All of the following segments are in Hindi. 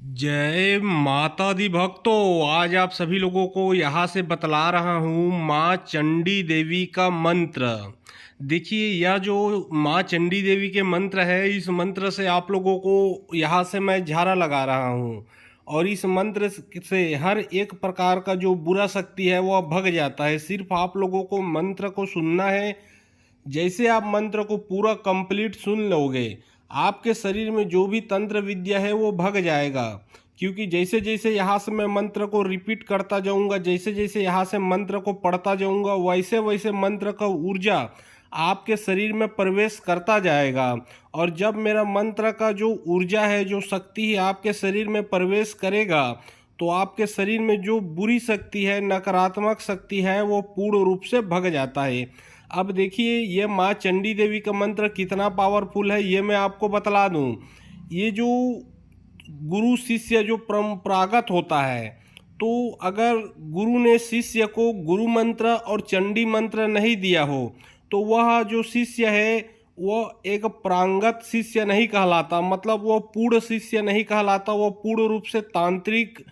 जय माता दी भक्तों। आज आप सभी लोगों को यहाँ से बतला रहा हूँ माँ चंडी देवी का मंत्र। देखिए, यह जो माँ चंडी देवी के मंत्र है, इस मंत्र से आप लोगों को यहाँ से मैं झारा लगा रहा हूँ और इस मंत्र से हर एक प्रकार का जो बुरा शक्ति है वह भग जाता है। सिर्फ आप लोगों को मंत्र को सुनना है। जैसे आप मंत्र को पूरा कंप्लीट सुन लोगे, आपके शरीर में जो भी तंत्र विद्या है वो भग जाएगा। क्योंकि जैसे जैसे यहाँ से मैं मंत्र को रिपीट करता जाऊँगा, जैसे जैसे यहाँ से मंत्र को पढ़ता जाऊँगा, वैसे वैसे मंत्र का ऊर्जा आपके शरीर में प्रवेश करता जाएगा। और जब मेरा मंत्र का जो ऊर्जा है, जो शक्ति है, आपके शरीर में प्रवेश करेगा, तो आपके शरीर में जो बुरी शक्ति है, नकारात्मक शक्ति है, वो पूर्ण रूप से भग जाता है। अब देखिए, ये माँ चंडी देवी का मंत्र कितना पावरफुल है ये मैं आपको बतला दूं। ये जो गुरु शिष्य जो परंपरागत होता है, तो अगर गुरु ने शिष्य को गुरु मंत्र और चंडी मंत्र नहीं दिया हो, तो वह जो शिष्य है वो एक प्रांगत शिष्य नहीं कहलाता। मतलब वो पूर्ण शिष्य नहीं कहलाता, वो पूर्ण रूप से तांत्रिक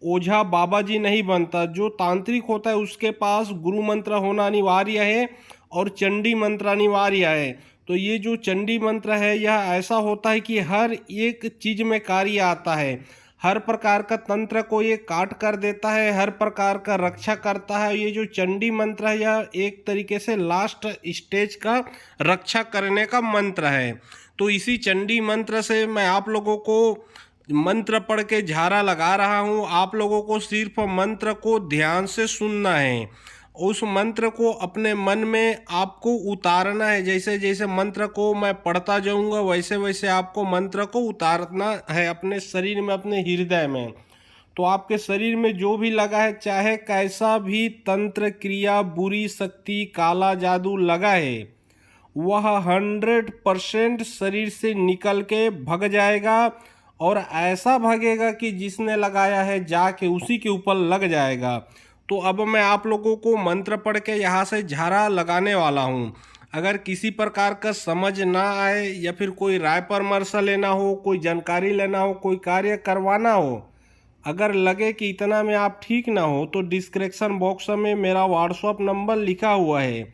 ओझा बाबा जी नहीं बनता। जो तांत्रिक होता है उसके पास गुरु मंत्र होना अनिवार्य है और चंडी मंत्र अनिवार्य है। तो ये जो चंडी मंत्र है, यह ऐसा होता है कि हर एक चीज में कार्य आता है। हर प्रकार का तंत्र को ये काट कर देता है, हर प्रकार का रक्षा करता है। ये जो चंडी मंत्र है, यह एक तरीके से लास्ट स्टेज का रक्षा करने का मंत्र है। तो इसी चंडी मंत्र से मैं आप लोगों को मंत्र पढ़ के झारा लगा रहा हूँ। आप लोगों को सिर्फ मंत्र को ध्यान से सुनना है, उस मंत्र को अपने मन में आपको उतारना है। जैसे जैसे मंत्र को मैं पढ़ता जाऊंगा, वैसे वैसे आपको मंत्र को उतारना है अपने शरीर में, अपने हृदय में। तो आपके शरीर में जो भी लगा है, चाहे कैसा भी तंत्र क्रिया, बुरी शक्ति, काला जादू लगा है, वह 100% शरीर से निकल के भग जाएगा। और ऐसा भगेगा कि जिसने लगाया है जाके उसी के ऊपर लग जाएगा। तो अब मैं आप लोगों को मंत्र पढ़ के यहाँ से झारा लगाने वाला हूँ। अगर किसी प्रकार का समझ ना आए या फिर कोई राय परामर्श लेना हो, कोई जानकारी लेना हो, कोई कार्य करवाना हो, अगर लगे कि इतना में आप ठीक ना हो, तो डिस्क्रिप्शन बॉक्स में मेरा व्हाट्सअप नंबर लिखा हुआ है,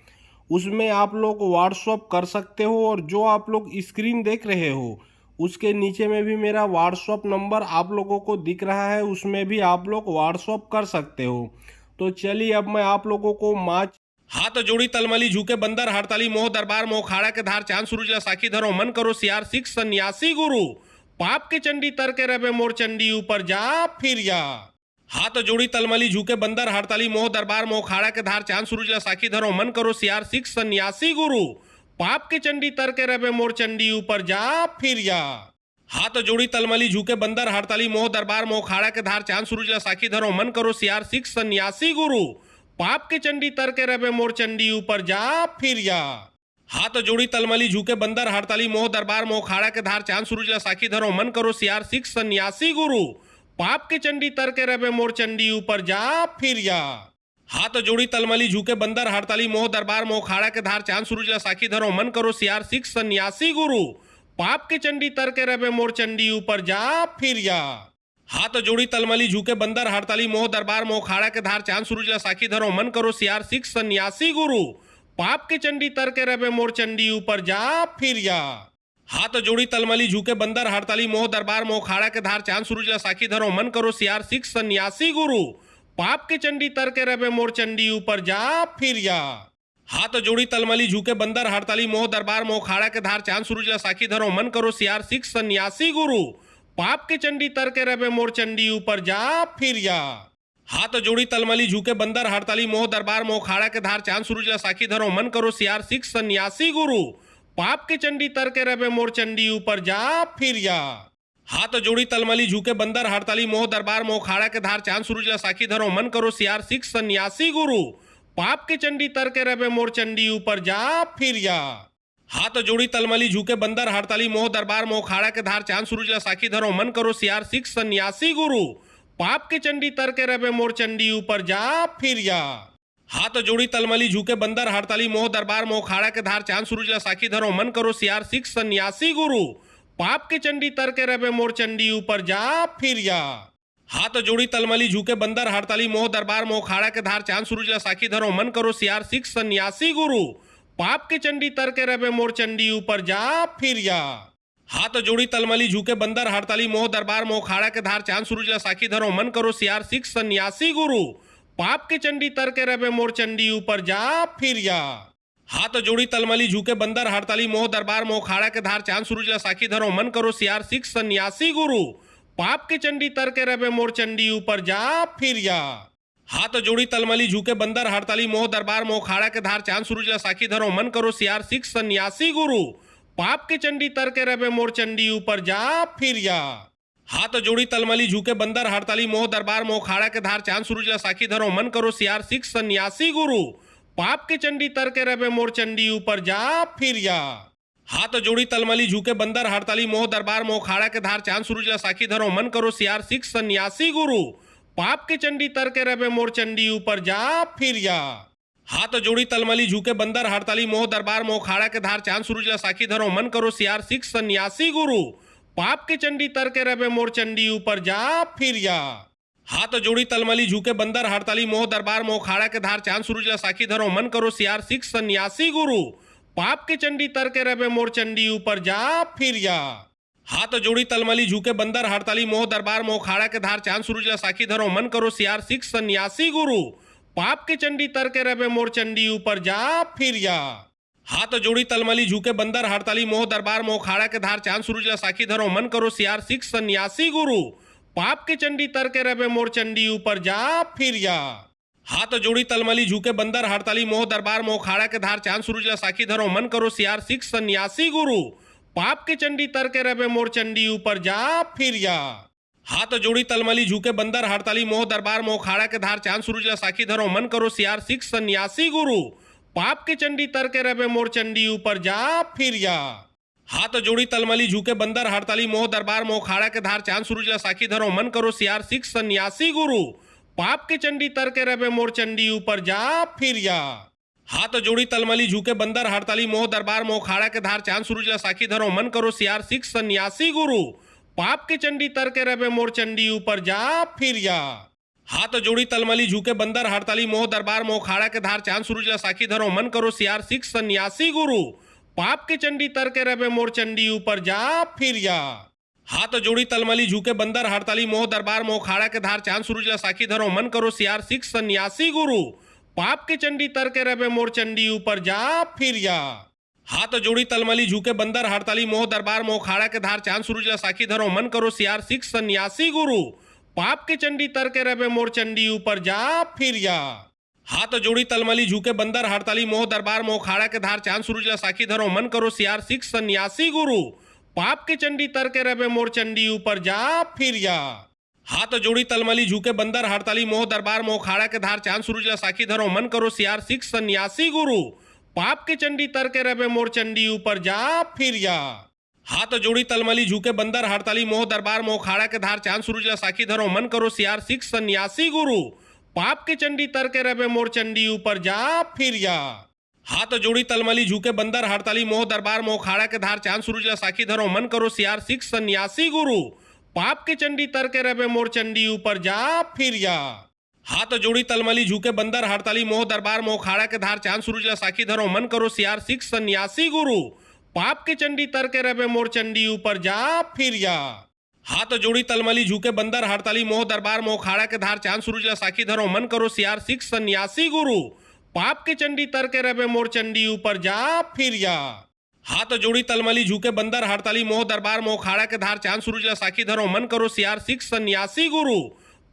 उसमें आप लोग व्हाट्सअप कर सकते हो। और जो आप लोग स्क्रीन देख रहे हो, उसके नीचे में भी मेरा व्हाट्सअप नंबर आप लोगों को दिख रहा है, उसमें भी आप लोग व्हाट्सअप कर सकते हो। तो चलिए, अब मैं आप लोगों को हाथ जोड़ी तलमली झुके बंदर हड़ताली मोह दरबार मोह खाड़ा के धार चांद सूरज ला साखी धरो मन करो सियार सिख सन्यासी गुरु पाप के चंडी तर के रबे मोर चंडी ऊपर जा फिर जा। हाथ जोड़ी तलमली झुके बंदर हड़ताली मोह दरबार मोह खाड़ा के धार चांद सूरज ला साखी धरो मन करो सियार सिख सन्यासी गुरु पाप के चंडी तर के रबे मोर चंडी ऊपर जा फिर जा। हाथ जोड़ी तलमली झुके बंदर हड़ताली मोह दरबार मोह खाड़ा के धार चांद सूरज ला साखी धरो मन करो सियार सिख सन्यासी गुरु पाप के चंडी तर के रबे मोर चंडी ऊपर जा फिर जा। हाथ जोड़ी तलमली झुके बंदर हड़ताली मोह दरबार मोह खाड़ा के धार चांद सूरज ला साखी धरो मन करो सियार सिख सन्यासी गुरु पाप के चंडी तर के रबे मोर चंडी ऊपर जा फिर जा। हाथ जोड़ी तलमली झुके बंदर हड़ताली मोह दरबार मोह खाड़ा के धार चांद सूरज ला साखी धरो मन करो सियार सिख सन्यासी गुरु पाप के चंडी तर के रबे मोर चंडी ऊपर जा फिर जा। हाथ जोड़ी तलमली झुके बंदर हड़ताली मोह दरबार मोह खाड़ा के धार चांद सूरज ला साखी धरो मन करो सियार सिख सन्यासी गुरु पाप के चंडी तर के रबे मोर चंडी ऊपर जा फिर जा। हाथ जोड़ी तलमली झुके बंदर हड़ताली मोह दरबार मोह खाड़ा के धार चांद सूरज ला साखी धरो मन करो सियार सिख सन्यासी गुरु पाप के चंडी तर के रबे मोर चंडी ऊपर जा फिर जा। हाथ जोड़ी तलमली झुके बंदर हड़ताली मोह दरबार मोह खाड़ा के धार चांद सूरज ला साखी धरो मन करो सियार सिख सन्यासी गुरु पाप के चंडी तर के रबे मोर चंडी ऊपर जा फिर जा। हाथ जोड़ी तलमली झुके बंदर हड़ताली मोह दरबार मोह खाड़ा के धार चांद सूरज ला साखी धरो मन करो सियार सिख सन्यासी गुरु पाप के चंडी तर के रबे मोर चंडी ऊपर जा फिर जा। हाथ जोड़ी तलमली झुके बंदर हड़ताली मोह दरबार मोह खाड़ा के धार चांद सूरज ला साखी धरो मन करो सियार सिख सन्यासी गुरु पाप के चंडी तर के रबे मोर चंडी ऊपर जा फिर जा। हाथ जोड़ी तलमली झुके बंदर हड़ताली मोह दरबार मोह खाड़ा के धार चांद सूरज ला साखी धरो मन करो सियार सिख सन्यासी गुरु पाप के चंडी तर के रबे मोर चंडी ऊपर जा फिर जा। हाथ जोड़ी तलमली झुके बंदर हड़ताली मोह दरबार मोह खाड़ा के धार चांद सूरज ला साखी धरो मन करो सियार सिख सन्यासी गुरु पाप के चंडी तर के रबे मोर चंडी ऊपर जा फिर जा। हाथ जोड़ी तलमली झुके बंदर हड़ताली मोह दरबार मोह खाड़ा के धार चांद सूरज ला साखी धरो मन करो सियार सिख सन्यासी गुरु। पाप के चंडी तर के रबे मोर चंडी ऊपर जा फिर जा। हाथ जोड़ी तलमली झुके बंदर हड़ताली मोह दरबार मोह खाड़ा के धार चांद सूरज ला साखी धरो मन करो सियार सिख सन्यासी गुरु। पाप के चंडी तर के रबे मोर चंडी ऊपर जा फिर जा। हाथ जोड़ी तलमली झुके बंदर हड़ताली मोह दरबार मोह खाड़ा के धार चांद सूरज ला साखी धरो मन करो सियार सिख सन्यासी गुरु। पाप के चंडी तर के रबे मोर चंडी ऊपर जा फिर जा। हाथ जोड़ी तलमली झुके बंदर हड़ताली मोह दरबार मोह खाड़ा के धार चांद सूरज ला साखी धरो मन करो सियार सिख सन्यासी गुरु। पाप के चंडी तर के रबे मोर चंडी ऊपर जा फिर जा। हाथ जोड़ी तलमली झुके बंदर हड़ताली मोह दरबार मोह खाड़ा के धार चांद सूरज ला साखी धरो मन करो सियार सिख सन्यासी गुरु। पाप के चंडी तर के रबे मोर चंडी ऊपर जा फिर जा। हाथ जोड़ी तलमली झुके बंदर हड़ताली मोह दरबार मोह खाड़ा के धार चांद सूरज ला साखी धरो मन करो सियार सिख सन्यासी गुरु। पाप के चंडी तर के रबे मोर चंडी ऊपर जा फिर जा। हाथ जोड़ी तलमली झुके बंदर हड़ताली मोह दरबार मोह खाड़ा के धार चांद सूरज ला साखी धरो मन करो सियार सिख सन्यासी गुरु। पाप के चंडी तर के रबे मोर चंडी ऊपर जा फिर जा। हाथ जोड़ी तलमली झुके बंदर हड़ताली मोह दरबार मोह खाड़ा के धार चांद सूरज ला साखी धरो मन करो सियार सिख सन्यासी गुरु। पाप के चंडी तर के रबे मोर चंडी ऊपर जा फिर जा। हाथ जोड़ी तलमली झुके बंदर हड़ताली मोह दरबार मोह खाड़ा के धार चांद सूरज ला साखी धरो मन करो सियार सिख सन्यासी गुरु। पाप के चंडी तर के रबे मोर चंडी ऊपर जा फिर जा। हाथ जोड़ी तलमली झुके बंदर हड़ताली मोह दरबार मोह खाड़ा के धार चांद सूरज ला साखी धरो मन करो सियार सिख सन्यासी गुरु। पाप के चंडी तर के रबे मोर चंडी ऊपर जा फिर जा। हाथ जोड़ी तलमली झुके बंदर हड़ताली मोह दरबार मोह खाड़ा के धार चांद सूरज ला साखी धरो मन करो सियार सिख सन्यासी गुरु। पाप के चंडी तर के रबे मोर चंडी ऊपर जा फिर जा। हाथ जोड़ी तलमली झुके बंदर हड़ताली मोह दरबार मोह खाड़ा के धार चांद सूरज ला साखी धरो मन करो सियार सिख सन्यासी गुरु। पाप के चंडी तर के रबे मोर चंडी ऊपर जा फिर जा। हाथ जोड़ी तलमली झुके बंदर हड़ताली मोह दरबार मोह खाड़ा के धार चांद सूरज ला साखी धरो मन करो सियार सिख सन्यासी गुरु। पाप के चंडी तर के रबे मोर चंडी ऊपर जा फिर जा। हाथ जोड़ी तलमली झुके बंदर हड़ताली मोह दरबार मोह खाड़ा के धार चांद सूरज ला साखी धरो मन करो सियार सिख सन्यासी गुरु। पाप के चंडी तर के रबे मोर चंडी ऊपर जा फिर जा। हाथ जोड़ी तलमली झुके बंदर हड़ताली मोह दरबार मोह खाड़ा के धार चांद सूरज ला साखी धरो मन करो सियार सिख सन्यासी गुरु। पाप के चंडी तर के रबे मोर चंडी ऊपर जा फिर जा। हाथ जोड़ी तलमली झुके बंदर हड़ताली मोह दरबार मोह खाड़ा के धार चांद सूरज ला साखी धरो मन करो सियार सिख सन्यासी गुरु। पाप के चंडी तर के रबे मोर चंडी ऊपर जा फिर जा। हाथ जोड़ी तलमली झुके बंदर हड़ताली मोह दरबार मोह खाड़ा के धार चांद सूरज ला साखी धरो मन करो सियार सिख सन्यासी गुरु। पाप के चंडी तर के रबे मोर चंडी ऊपर जा फिर जा। हाथ जोड़ी तलमली झुके बंदर हड़ताली मोह दरबार मोह खाड़ा के धार चांद सूरज ला साखी धरो मन करो सियार सिख सन्यासी गुरु। पाप के चंडी तर के रबे मोर चंडी ऊपर जा फिर जा। हाथ जोड़ी तलमली झुके बंदर हड़ताली मोह दरबार मोह खाड़ा के धार चांद सूरज ला साखी धरो मन करो सियार सिख सन्यासी गुरु। पाप के चंडी तर के रबे मोर चंडी ऊपर जा फिर जा। हाथ जोड़ी तलमली झुके बंदर हड़ताली मोह दरबार मोह खाड़ा के धार चांद सूरज ला साखी धरो मन करो सियार सिख सन्यासी गुरु। पाप के चंडी तर के रबे मोर चंडी ऊपर जा फिर जा। हाथ जोड़ी तलमली झुके बंदर हड़ताली मोह दरबार मोह खाड़ा के धार चांद सूरज ला साखी धरो मन करो सियार सिख सन्यासी गुरु। पाप के चंडी तर के रबे मोर चंडी ऊपर जा फिर जा। हाथ जोड़ी तलमली झुके बंदर हड़ताली मोह दरबार मोह खाड़ा के धार चांद सूरज ला साखी धरो मन करो सियार सिख सन्यासी गुरु। पाप के चंडी तर के रबे मोर चंडी ऊपर जा फिर जा। हाथ जोड़ी तलमली झुके बंदर हड़ताली मोह दरबार मोह खाड़ा के धार चांद सूरज ला साखी धरो मन करो सियार सिख सन्यासी गुरु। पाप के चंडी तर के रबे मोर चंडी ऊपर जा फिर जा। हाथ जोड़ी तलमली झुके बंदर हड़ताली मोह दरबार मोह खाड़ा के धार चांद सूरज ला साखी धरो मन करो सियार सिख सन्यासी गुरु।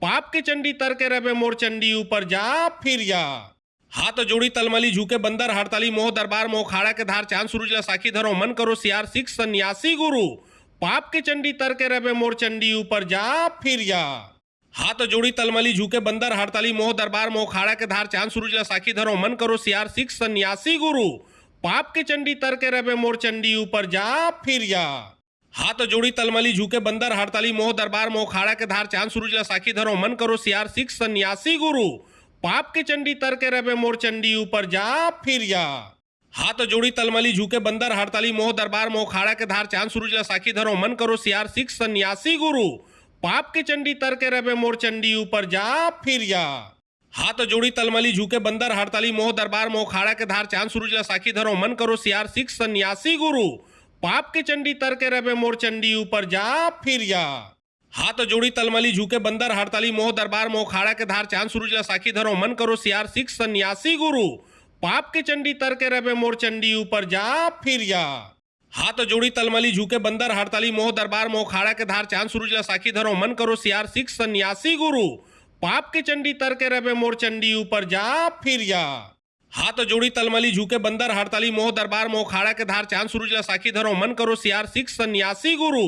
पाप के चंडी तर के रबे मोर चंडी ऊपर जा फिर जा। हाथ जोड़ी तलमली झुके बंदर हड़ताली मोह दरबार मोह खाड़ा के धार चांद सूरज ला साखी धरो मन करो सियार सिख सन्यासी गुरु। पाप के चंडी तर के रबे मोर चंडी ऊपर जा फिर जा। हाथ जोड़ी तलमली झुके बंदर हड़ताली मोह दरबार मोह खाड़ा के धार चांद सूरज ला साखी धरो मन करो सियार सिख सन्यासी गुरु। पाप के चंडी तर के रबे मोर चंडी ऊपर जा फिर जा। हाथ जोड़ी तलमली झुके बंदर हड़ताली मोह दरबार मोह खाड़ा के धार चांद सूरज ला साखी धरो मन करो सियार सिख सन्यासी गुरु। पाप के चंडी तर के रबे मोर चंडी ऊपर जा फिर जा। हाथ जोड़ी तलमली झुके बंदर हड़ताली मोह दरबार मोह खाड़ा के धार चांद सूरज साखी धरो मन करो सियार सिख सन्यासी गुरु पाप के चंडी तर के रबे मोर चंडी ऊपर जा फिर जा। हाथ जोड़ी तलमली झुके बंदर हड़ताली मोह दरबार मोह खाड़ा के धार चांद सूरज साखी धरो मन करो सियार सिख सन्यासी गुरु पाप के चंडी तर के रबे मोर चंडी ऊपर जा फिर जा। हाथ जोड़ी तलमली झुके बंदर हड़ताली मोह दरबार मोह खाड़ा के धार चांद सूरज साखी धरो मन करो सियार सिख सन्यासी गुरु पाप के चंडी तर के रबे मोर चंडी ऊपर जा फिर जा। हाथ जोड़ी तलमली झुके बंदर हड़ताली मोह दरबार मोह खाड़ा के धार चांद सूरज साखी धरो मन करो सियार सिख सन्यासी गुरु पाप के चंडी तर के रबे मोर चंडी ऊपर जा फिर जा। हाथ जोड़ी तलमली झुके बंदर हड़ताली मोह दरबार मोह खाड़ा के धार चांद सूरज साखी धरो मन करो सियार सिख सन्यासी गुरु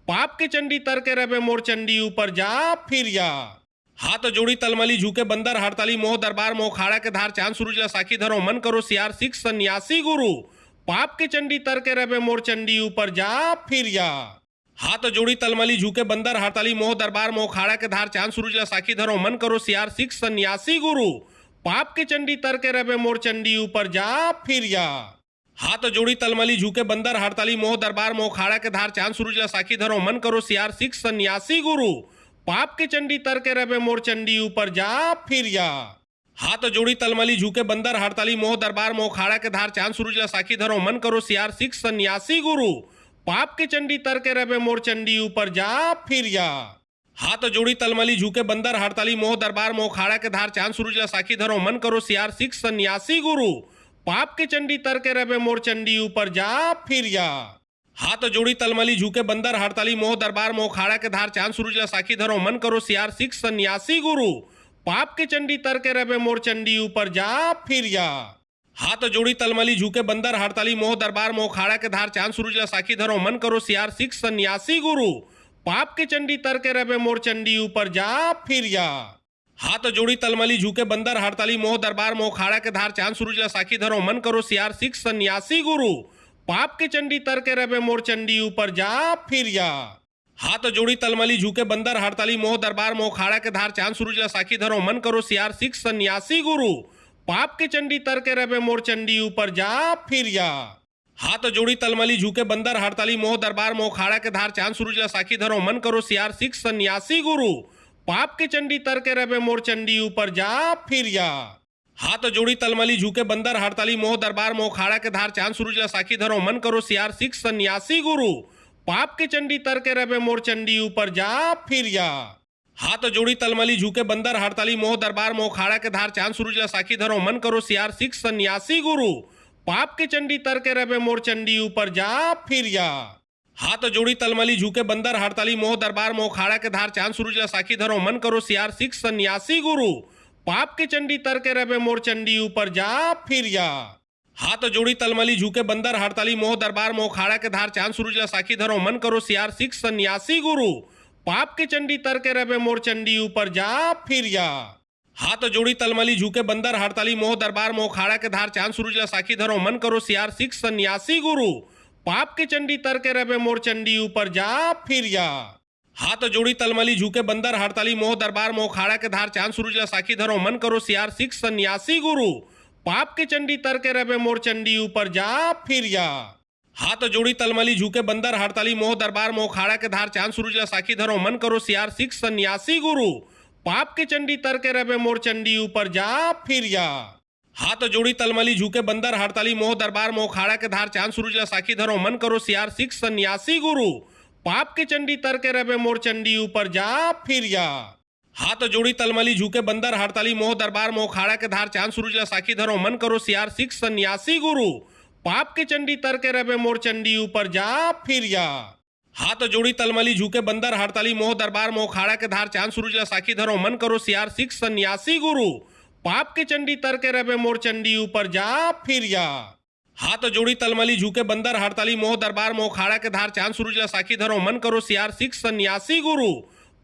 पाप के चंडी तर के रबे मोर चंडी ऊपर जा फिर जा। हाथ जोड़ी तलमली झुके बंदर हड़ताली मोह दरबार मोह खाड़ा के धार चांद सूरज साखी धरो मन करो सियार सिख सन्यासी गुरु पाप के चंडी तर के रबे मोर चंडी ऊपर जा फिर जा। हाथ जोड़ी तलमली झुके बंदर हड़ताली मोह दरबार मोह खाड़ा के धार चांद सूरज साखी धरो मन करो सियार सिख सन्यासी गुरु पाप के चंडी तर के रबे मोर चंडी ऊपर जा फिर जा। हाथ जोड़ी तलमली झुके बंदर हड़ताली मोह दरबार मोह खाड़ा के धार चांद सूरज साखी धरो मन करो सियार सिख सन्यासी गुरु पाप के चंडी तर के रबे मोर चंडी ऊपर जा फिर जा। हाथ जोड़ी तलमली झुके बंदर हड़ताली मोह दरबार मोह खाड़ा के धार चांद सूरज साखी धरो मन करो सियार सिख सन्यासी गुरु पाप के चंडी तर के रबे मोर चंडी ऊपर जा फिर जा। हाथ जोड़ी तलमली झुके बंदर हड़ताली मोह दरबार मोह खाड़ा के धार चांद सूरज साखी धरो मन करो सियार सिख सन्यासी गुरु पाप के चंडी तर के रबे मोर चंडी ऊपर जा फिर जा। हाथ जोड़ी तलमली झुके बंदर हड़ताली मोह दरबार मोह खाड़ा के धार चांद सूरज साखी धरो मन करो सियार सिख सन्यासी गुरु पाप के चंडी तर के रबे मोर चंडी ऊपर जा फिर जा। हाथ जोड़ी तलमली झुके बंदर हड़ताली मोह दरबार मोह खाड़ा के धार चांद सूरज साखी धरो मन करो सियार सिख सन्यासी गुरु पाप के चंडी तर के रबे मोर चंडी ऊपर जा फिर जा। हाथ जोड़ी तलमली झुके बंदर हड़ताली मोह दरबार मोह खाड़ा के धार चांद सूरज साखी धरो मन करो सियार सिख सन्यासी गुरु पाप के चंडी तर के रबे मोर चंडी ऊपर जा फिर जा। हाथ जोड़ी तलमली झुके बंदर हड़ताली मोह दरबार मोह खाड़ा के धार चांद सूरज साखी धरो मन करो सियार सिख सन्यासी गुरु पाप के चंडी तर के रबे मोर चंडी ऊपर जा फिर जा। हाथ जोड़ी तलमली झुके बंदर हड़ताली मोह दरबार मोह खाड़ा के धार चांद सूरज साखी धरो मन करो सियार सिख सन्यासी गुरु पाप के चंडी तर के रबे मोर चंडी ऊपर जा फिर जा। हाथ जोड़ी तलमली झुके बंदर हड़ताली मोह दरबार मोह खाड़ा के धार चांद सूरज साखी धरो मन करो सियार सिख सन्यासी गुरु पाप के चंडी तर के रबे मोर चंडी ऊपर जा फिर जा। हाथ जोड़ी तलमली झुके बंदर हड़ताली मोह दरबार मोह खाड़ा के धार चांद सूरज साखी धरो मन करो सियार सिख सन्यासी गुरु पाप के चंडी तर के रबे मोर चंडी ऊपर जा फिर जा। हाथ जोड़ी तलमली झुके बंदर हड़ताली मोह दरबार मोह खाड़ा के धार चांद सूरज साखी धरो मन करो सियार सिख सन्यासी गुरु पाप के चंडी तर के रबे मोर चंडी ऊपर जा फिर जा। हाथ जोड़ी तलमली झुके बंदर हड़ताली मोह दरबार मोह खाड़ा के धार चांद सूरज साखी धरो मन करो सियार सिख सन्यासी गुरु पाप के चंडी तर के रबे मोर चंडी ऊपर जा फिर जा। हाथ जोड़ी तलमली झुके बंदर हड़ताली मोह दरबार मोह खाड़ा के धार चांद सूरज साखी धरो मन करो सियार सिख सन्यासी गुरु पाप के चंडी तर के रबे मोर चंडी ऊपर जा फिर जा। हाथ जोड़ी तलमली झुके बंदर हड़ताली मोह दरबार मोह खाड़ा के धार चांद सूरज साखी धरो मन करो सियार सिख सन्यासी गुरु पाप के चंडी तर के रबे मोर चंडी ऊपर जा फिर जा। हाथ जोड़ी तलमली झुके बंदर हड़ताली मोह दरबार मोह खाड़ा के धार चांद सूरज साखी धरो मन करो सियार सिख सन्यासी गुरु पाप के चंडी तर के रबे मोर चंडी ऊपर जा फिर जा। हाथ जोड़ी तलमली झुके बंदर हड़ताली मोह दरबार मोह खाड़ा के धार चांद सूरज साखी धरो मन करो सियार सिख सन्यासी गुरु पाप के चंडी तर के रबे मोर चंडी ऊपर जा फिर जा। हाथ जोड़ी तलमली झुके बंदर हड़ताली मोह दरबार मोह खाड़ा के धार चांद सूरज साखी धरो मन करो सियार सिख सन्यासी गुरु पाप के चंडी तर के रबे मोर चंडी ऊपर जा फिर जा। हाथ जोड़ी तलमली झुके बंदर हड़ताली मोह दरबार मोह खाड़ा के धार चांद सूरज साखी धरो मन करो सियार सिख सन्यासी गुरु पाप के चंडी तर के रबे मोर चंडी ऊपर जा फिर जा। हाथ जोड़ी तलमली झुके बंदर हड़ताली मोह दरबार मोह खाड़ा के धार चांद सूरज साखी धरो मन करो सियार सिख सन्यासी गुरु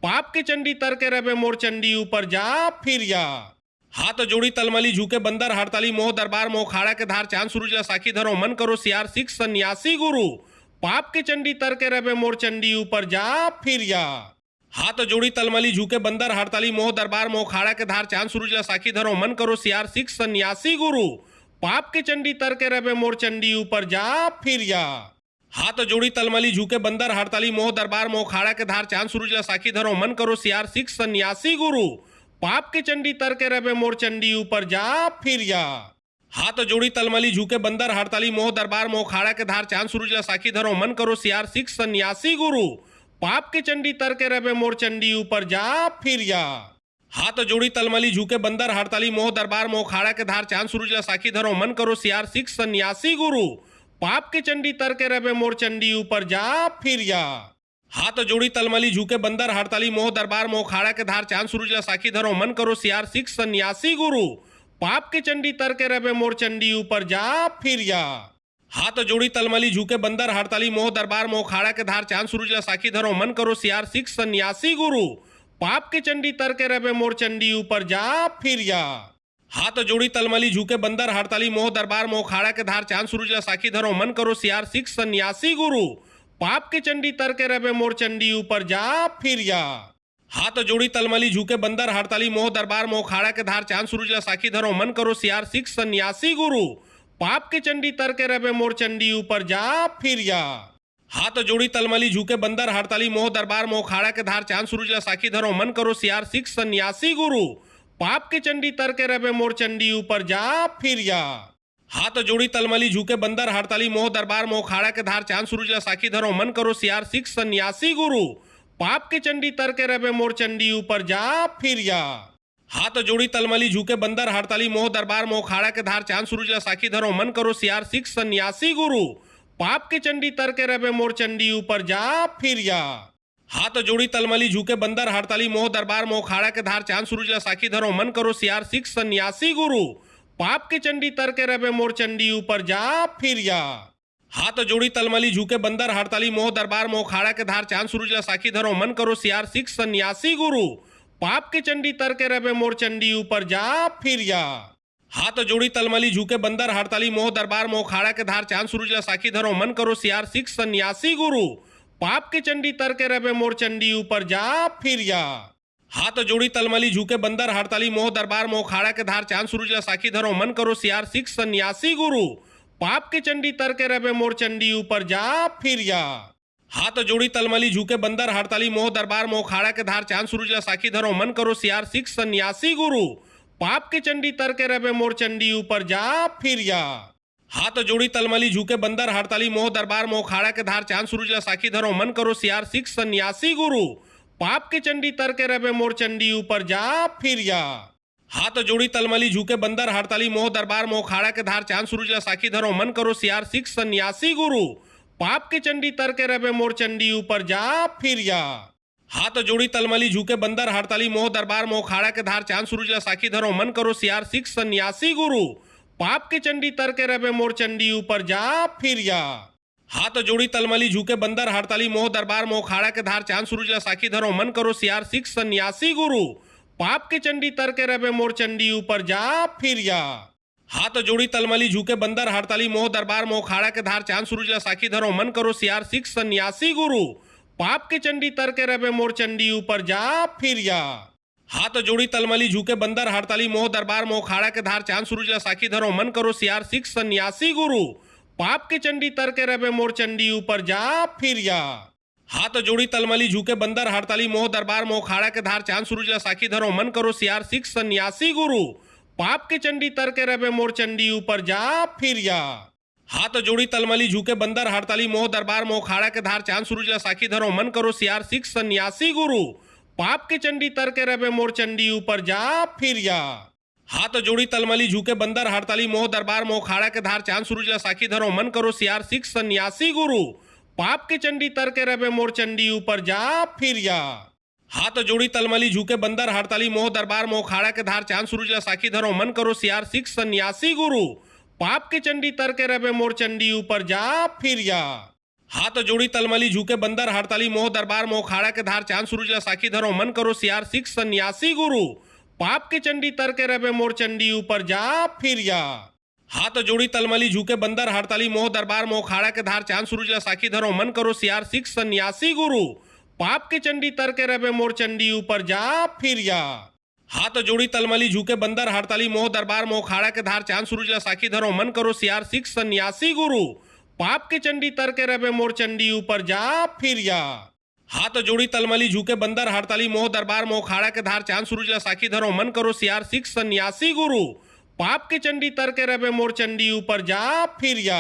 पाप के चंडी तर के रबे मोर चंडी ऊपर जा फिर जा। हाथ जोड़ी तलमली झुके बंदर हड़ताली मोह दरबार मोह खाड़ा के धार चांद सूरज साखी धरो मन करो सियार सिख सन्यासी गुरु पाप के चंडी तर के रबे मोर चंडी ऊपर जा फिर जा। हाथ जोड़ी तलमली झुके बंदर हड़ताली मोह दरबार मोह खाड़ा के धार चांद सूरज साखी धरो मन करो सियार सिख सन्यासी गुरु पाप के चंडी तर के रवे मोर चंडी ऊपर जा फिर जा। हाथ जोड़ी तलमली झुके बंदर हड़ताली मोह दरबार मोह खाड़ा के धार चांद सूरज साखी धरो मन करो सियार सिख सन्यासी गुरु। पाप के चंडी तर के रवे मोर चंडी ऊपर जा फिर जा। हाथ जोड़ी तलमली झुके बंदर हड़ताली मोह दरबार मोह खाड़ा के धार चांद सूरज साखी धरो मन करो सियार सिख सन्यासी गुरु। पाप के चंडी तर के रवे मोर चंडी ऊपर जा फिर जा। हाथ जोड़ी तलमली झुके बंदर हड़ताली मोह दरबार मोह खाड़ा के धार चांद सूरज साखी धरो मन करो सियार सिख सन्यासी गुरु। पाप के चंडी तर के रवे मोर चंडी ऊपर जा फिर जा। हाथ जोड़ी तलमली झुके बंदर हड़ताली मोह दरबार मोह खाड़ा के धार चांद सूरज साखी धरो मन करो सियार सिख सन्यासी गुरु। पाप के चंडी तर के रवे मोर चंडी ऊपर जा फिर जा। हाथ जोड़ी तलमली झुके बंदर हड़ताली मोह दरबार मोह खाड़ा के धार चांद सूरज साखी धरो मन करो सियार सिख सन्यासी गुरु। पाप के चंडी तर के रवे मोर चंडी ऊपर जा फिर जा। हाथ जोड़ी तलमली झुके बंदर हड़ताली मोह दरबार मोह खाड़ा के धार चांद सूरज साखी धरो मन करो सियार सिख सन्यासी गुरु। पाप के चंडी तर के रवे मोर चंडी ऊपर जा फिर जा। हाथ जोड़ी तलमली झुके बंदर हड़ताली मोह दरबार मोह खाड़ा के धार चांद सूरज साखी धरो मन करो सियार सिख सन्यासी गुरु। पाप के चंडी तर के रवे मोर चंडी ऊपर जा फिर जा। हाथ जोड़ी तलमली झुके बंदर हड़ताली मोह दरबार मोह खाड़ा के धार चांद सूरज साखी धरो मन करो सियार सिख सन्यासी गुरु। पाप के चंडी तर के रवे मोर चंडी ऊपर जा फिर जा। हाथ जोड़ी तलमली झुके बंदर हड़ताली मोह दरबार मोह खाड़ा के धार चांद सूरज साखी धरो मन करो सियार सिख सन्यासी गुरु। पाप के चंडी तर के रवे मोर चंडी ऊपर जा फिर जा। हाथ जोड़ी तलमली झुके बंदर हड़ताली मोह दरबार मोह खाड़ा के धार चांद सूरज साखी धरो मन करो सियार सिख सन्यासी गुरु। पाप के चंडी तर के रवे मोर चंडी ऊपर जा फिर जा। हाथ जोड़ी तलमली झुके बंदर हड़ताली मोह दरबार मोह खाड़ा के धार चांद सूरज साखी धरो मन करो सियार सिख सन्यासी गुरु। पाप के चंडी तर के रवे मोर चंडी ऊपर जा फिर जा। हाथ जोड़ी तलमली झुके बंदर हड़ताली मोह दरबार मोह खाड़ा के धार चांद सूरज साखी धरो मन करो सियार सिख सन्यासी गुरु। पाप के चंडी तर के रवे मोर चंडी ऊपर जा फिर जा। हाथ जोड़ी तलमली झुके बंदर हड़ताली मोह दरबार मोह खाड़ा के धार चांद सूरज साखी धरो मन करो सियार सिख सन्यासी गुरु। पाप के चंडी तर के रवे मोर चंडी ऊपर जा फिर जा। हाथ जोड़ी तलमली झुके बंदर हड़ताली मोह दरबार मोह खाड़ा के धार चांद सूरज साखी धरो मन करो सियार सिख सन्यासी गुरु। पाप के चंडी तर के रवे मोर चंडी ऊपर जा फिर जा। हाथ जोड़ी तलमली झुके बंदर हड़ताली मोह दरबार मोह खाड़ा के धार चांद सूरज साखी धरो मन करो सियार सिख सन्यासी गुरु। पाप के चंडी तर के रवे मोर चंडी ऊपर जा फिर जा। हाथ जोड़ी तलमली झुके बंदर हड़ताली मोह दरबार मोह खाड़ा के धार चांद सूरज साखी धरो मन करो सियार सिख सन्यासी गुरु। पाप के चंडी तर के रवे मोर चंडी ऊपर जा फिर जा। हाथ जोड़ी तलमली झुके बंदर हड़ताली मोह दरबार मोह खाड़ा के धार चांद सूरज साखी धरो मन करो सियार सिख सन्यासी गुरु। पाप के चंडी तर के रवे मोर चंडी ऊपर जा फिर जा। हाथ जोड़ी तलमली झुके बंदर हड़ताली मोह दरबार मोह खाड़ा के धार चांद सूरज साखी धरो मन करो सियार सिख सन्यासी गुरु। पाप के चंडी तर के रवे मोर चंडी ऊपर जा फिर जा। हाथ जोड़ी तलमली झुके बंदर हड़ताली मोह दरबार मोह खाड़ा के धार चांद सूरज साखी धरो मन करो सियार सिख सन्यासी गुरु। पाप के चंडी तर के रवे मोर चंडी ऊपर जा फिर जा। हाथ जोड़ी तलमली झुके बंदर हड़ताली मोह दरबार मोह खाड़ा के धार चांद सूरज साखी धरो मन करो सियार सिख सन्यासी गुरु। पाप के चंडी तर के रवे मोर चंडी ऊपर जा फिर जा। हाथ जोड़ी तलमली झुके बंदर हड़ताली मोह दरबार मोह खाड़ा के धार चांद सूरज साखी धरो मन करो सियार सिख सन्यासी गुरु। पाप के चंडी तर के रवे मोर चंडी ऊपर जा फिर जा। हाथ जोड़ी तलमली झुके बंदर हड़ताली मोह दरबार मोह खाड़ा के धार चांद सूरज साखी धरो मन करो सियार सिख सन्यासी गुरु। पाप के चंडी तर के रवे मोर चंडी ऊपर जा फिर जा। हाथ जोड़ी तलमली झुके बंदर हड़ताली मोह दरबार मोह खाड़ा के धार चांद सूरज साखी धरो मन करो सियार सिख सन्यासी गुरु। पाप के चंडी तर के रवे मोर चंडी ऊपर जा फिर जा। हाथ जोड़ी तलमली झुके बंदर हड़ताली मोह दरबार मोह खाड़ा के धार चांद सूरज साखी धरो मन करो सियार सिख सन्यासी गुरु। पाप के चंडी तर के रवे मोर चंडी ऊपर जा फिर जा। हाथ जोड़ी तलमली झुके बंदर हड़ताली मोह दरबार मोह खाड़ा के धार चांद सूरज साखी धरो मन करो सियार सिख सन्यासी गुरु। पाप के चंडी तर के रवे मोर चंडी ऊपर जा फिर जा। हाथ जोड़ी तलमली झुके बंदर हड़ताली मोह दरबार मोह खाड़ा के धार चांद सूरज साखी धरो मन करो सियार सिख सन्यासी गुरु। पाप के चंडी तर के रवे मोर चंडी ऊपर जा फिर जा। हाथ जोड़ी तलमली झुके बंदर हड़ताली मोह दरबार मोह खाड़ा के धार चांद सूरज साखी धरो मन करो सियार सिख सन्यासी गुरु। पाप के चंडी तर के रवे मोर चंडी ऊपर जा फिर जा। हाथ जोड़ी तलमली झुके बंदर हड़ताली मोह दरबार मोह खाड़ा के धार चांद सूरज ला साखी धरो मन करो सियार सिख सन्यासी गुरु पाप के चंडी तर के रबे मोर चंडी ऊपर जा फिर या। हाथ जोड़ी तलमली झुके बंदर हड़ताली मोह दरबार मोह खाड़ा के धार चांद सूरज ला साखी धरो मन करो सियार सिख सन्यासी गुरु पाप के चंडी तर के रबे मोर चंडी ऊपर जा फिर या।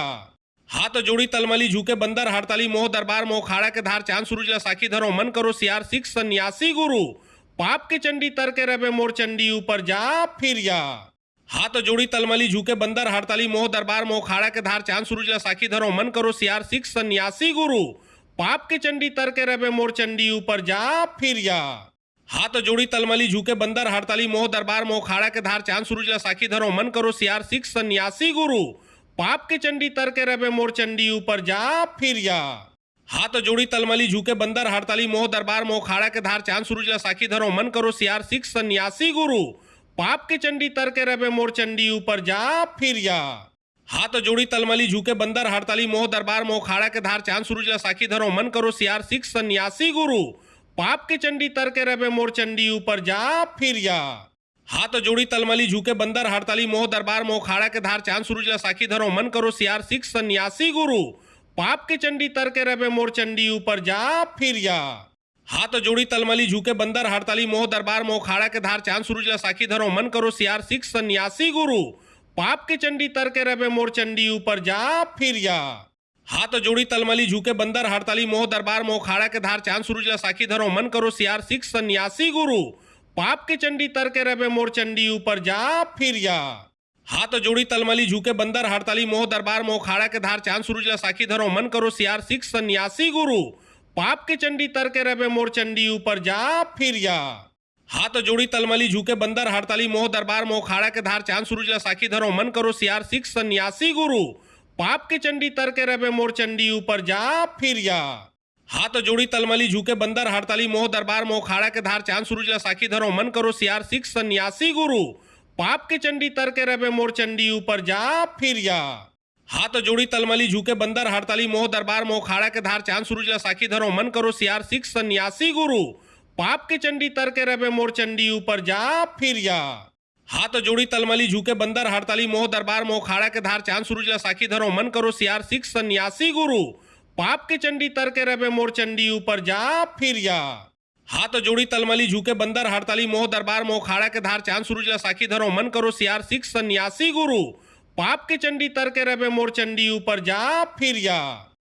हाथ जोड़ी तलमली झुके बंदर हड़ताली मोह दरबार मोह खाड़ा के धार चांद सूरज ला साखी धरो मन करो सियार सिख सन्यासी गुरु पाप के चंडी तर के रबे मोर चंडी ऊपर जा फिर या। हाथ जोड़ी तलमली झुके बंदर हड़ताली मोह दरबार मोह खाड़ा के धार चांद सूरज ला साखी धरो मन करो सियार सिख सन्यासी गुरु पाप के चंडी तर के रबे मोर चंडी ऊपर जा फिर या। हाथ जोड़ी तलमली झुके बंदर हड़ताली मोह दरबार मोह खाड़ा के धार चांद सूरज ला साखी धरो मन करो सियार सिख सन्यासी गुरु पाप के चंडी तर के रबे मोर चंडी ऊपर जा फिर या। हाथ जोड़ी तलमली झुके बंदर हड़ताली मोह दरबार मोह खाड़ा के धार चांद सूरज ला साखी धरो मन करो सियार सिख सन्यासी गुरु पाप के चंडी तर के रबे मोर चंडी ऊपर जा फिर या। हाथ जोड़ी तलमली झुके बंदर हड़ताली मोह दरबार मोह खाड़ा के धार चांद सूरज ला साखी धरो मन करो सियार सिख सन्यासी गुरु पाप के चंडी तर के रबे मोर चंडी ऊपर जा फिर या। हाथ जोड़ी तलमली झुके बंदर हड़ताली मोह दरबार मोह खाड़ा के धार चांद सूरज ला साखी धरो मन करो सियार सिख सन्यासी गुरु पाप के चंडी तर के रबे मोर चंडी ऊपर जा फिर या। हाथ जोड़ी तलमली झुके बंदर हड़ताली मोह दरबार मोह खाड़ा के धार चांद सूरज ला साखी धरो मन करो सियार सिख सन्यासी गुरु पाप के चंडी तर के रबे मोर चंडी ऊपर जा फिर या। हाथ जोड़ी तलमली झुके बंदर हड़ताली मोह दरबार मोह खाड़ा के धार चांद सूरज ला साखी धरो मन करो सियार सिख सन्यासी गुरु पाप के चंडी तर के रबे मोर चंडी ऊपर जा फिर या। हाथ जोड़ी तलमली झुके बंदर हड़ताली मोह दरबार मोह खाड़ा के धार चांद सूरज ला साखी धरो मन करो सियार सिख सन्यासी गुरु पाप के चंडी तर के रबे मोर चंडी ऊपर जा फिर या। हाथ जोड़ी तलमली झुके बंदर हड़ताली मोह दरबार मोह खाड़ा के धार चांद सूरज ला साखी धरो मन करो सियार सिख सन्यासी गुरु पाप के चंडी तर के रबे मोर चंडी ऊपर जा फिर या। हाथ जोड़ी तलमली झुके बंदर हड़ताली मोह दरबार मोह खाड़ा के धार चांद सूरज ला साखी धरो मन करो सियार सिख सन्यासी गुरु पाप के चंडी तर के रबे मोर चंडी ऊपर जा फिर या। हाथ जोड़ी तलमली झुके बंदर हड़ताली मोह दरबार मोह खाड़ा के धार चांद सूरज ला साखी धरो मन करो सियार सिख सन्यासी गुरु पाप के चंडी तर के रबे मोर चंडी ऊपर जा फिर या। हाथ जोड़ी तलमली झुके बंदर हड़ताली मोह दरबार मोह खाड़ा के धार चांद सूरज ला साखी धरो मन करो सियार सिख सन्यासी गुरु पाप के चंडी तर के रबे मोर चंडी ऊपर जा फिर या। हाथ जोड़ी तलमली झुके बंदर हड़ताली मोह दरबार मोह खाड़ा के धार चांद सूरज ला साखी धरो मन करो सियार सिख सन्यासी गुरु पाप के चंडी तर के रबे मोर चंडी ऊपर जा फिर या।